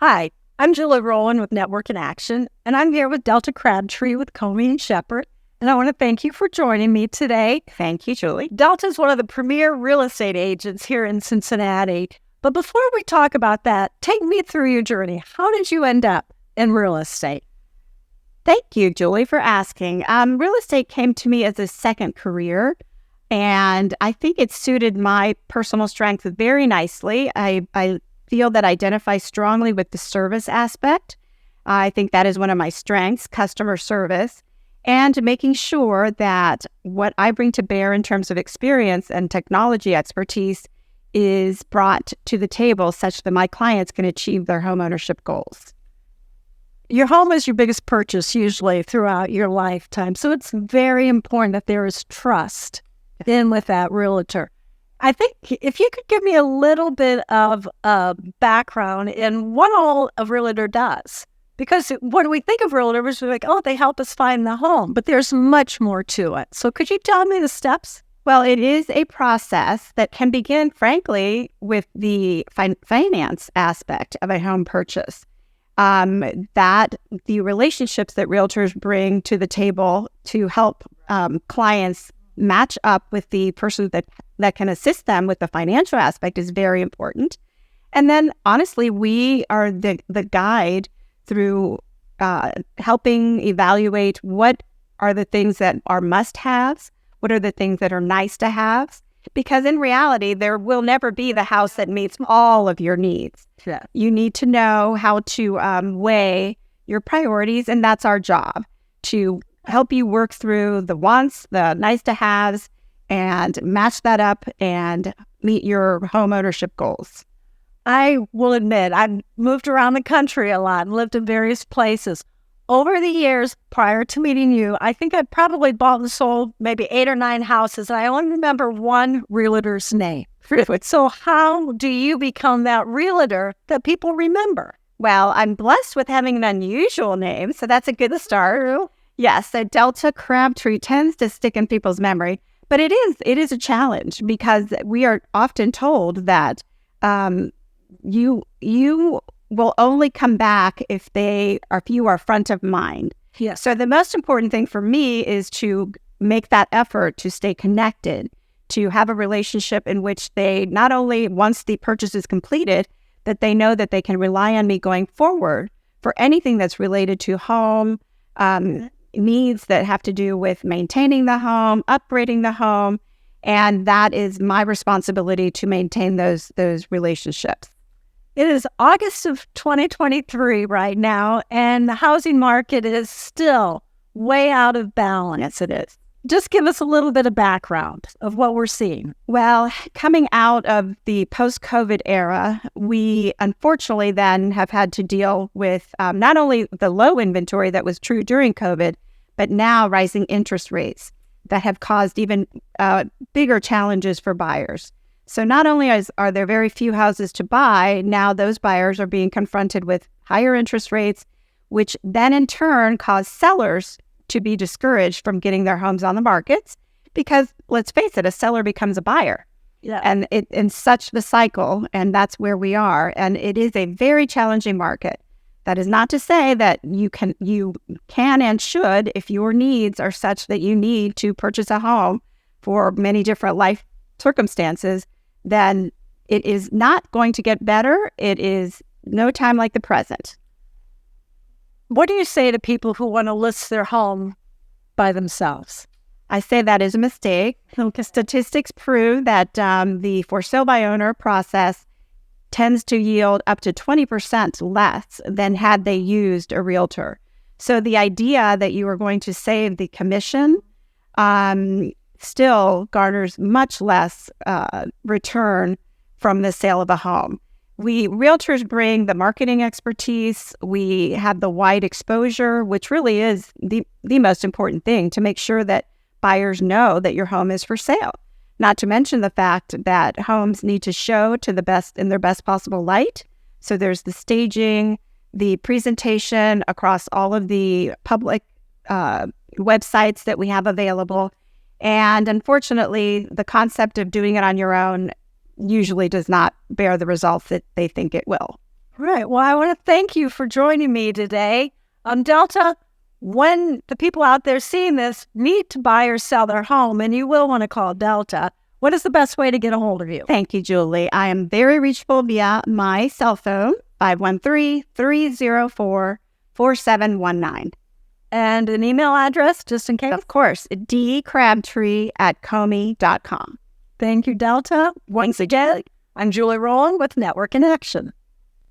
Hi, I'm Julie Rowland with Network in Action, and I'm here with Delta Crabtree with Comey and Shepherd. And I want to thank you for joining me today. Thank you, Julie. Delta is one of the premier real estate agents here in Cincinnati. But before we talk about that, take me through your journey. How did you end up in real estate? Thank you, Julie, for asking. Real estate came to me as a second career, and I think it suited my personal strengths very nicely. I feel that I identify strongly with the service aspect. I think that is one of my strengths, customer service, and making sure that what I bring to bear in terms of experience and technology expertise is brought to the table such that my clients can achieve their homeownership goals. Your home is your biggest purchase usually throughout your lifetime, so it's very important that there is trust in with that realtor. I think if you could give me a little bit of background in what all a realtor does, because when we think of realtors, we're like, oh, they help us find the home, but there's much more to it. So could you tell me the steps? Well, it is a process that can begin, frankly, with the finance aspect of a home purchase. That the relationships that realtors bring to the table to help clients match up with the person that can assist them with the financial aspect is very important. And then, honestly, we are the guide through helping evaluate what are the things that are must-haves, what are the things that are nice-to-haves, because in reality, there will never be the house that meets all of your needs. Yeah. You need to know how to weigh your priorities, and that's our job, to help you work through the wants, the nice-to-haves, and match that up and meet your home ownership goals. I will admit, I've moved around the country a lot and lived in various places. Over the years, prior to meeting you, I think I probably bought and sold maybe 8 or 9 houses, and I only remember one realtor's name. So how do you become that realtor that people remember? Well, I'm blessed with having an unusual name, so that's a good start. Yes, so Delta Crabtree tends to stick in people's memory, but it is a challenge because we are often told that you will only come back if you are front of mind. Yes. So the most important thing for me is to make that effort to stay connected, to have a relationship in which they not only, once the purchase is completed, that they know that they can rely on me going forward for anything that's related to home, needs that have to do with maintaining the home, upgrading the home, and that is my responsibility to maintain those relationships. It is August of 2023 right now, and the housing market is still way out of balance. Yes, it is. Just give us a little bit of background of what we're seeing. Well, coming out of the post-COVID era, we unfortunately then have had to deal with not only the low inventory that was true during COVID, but now rising interest rates that have caused even bigger challenges for buyers. So not only are there very few houses to buy, now those buyers are being confronted with higher interest rates, which then in turn cause sellers to be discouraged from getting their homes on the markets because, let's face it, a seller becomes a buyer. Yeah. And it's such the cycle, and that's where we are. And it is a very challenging market. That is not to say that you can and should, if your needs are such that you need to purchase a home for many different life circumstances, then it is not going to get better. It is no time like the present. What do you say to people who want to list their home by themselves? I say that is a mistake. Statistics prove that the for sale by owner process tends to yield up to 20% less than had they used a realtor. So the idea that you are going to save the commission still garners much less return from the sale of a home. We realtors bring the marketing expertise. We have the wide exposure, which really is the most important thing to make sure that buyers know that your home is for sale. Not to mention the fact that homes need to show to in their best possible light. So there's the staging, the presentation across all of the public websites that we have available. And unfortunately, the concept of doing it on your own usually does not bear the results that they think it will. Right. Well, I want to thank you for joining me today. Delta, when the people out there seeing this need to buy or sell their home, and you will want to call Delta, what is the best way to get a hold of you? Thank you, Julie. I am very reachable via my cell phone, 513-304-4719. And an email address, just in case? Of course, dcrabtree@comey.com. Thank you, Delta. Once again, I'm Julie Rowland with Network in Action.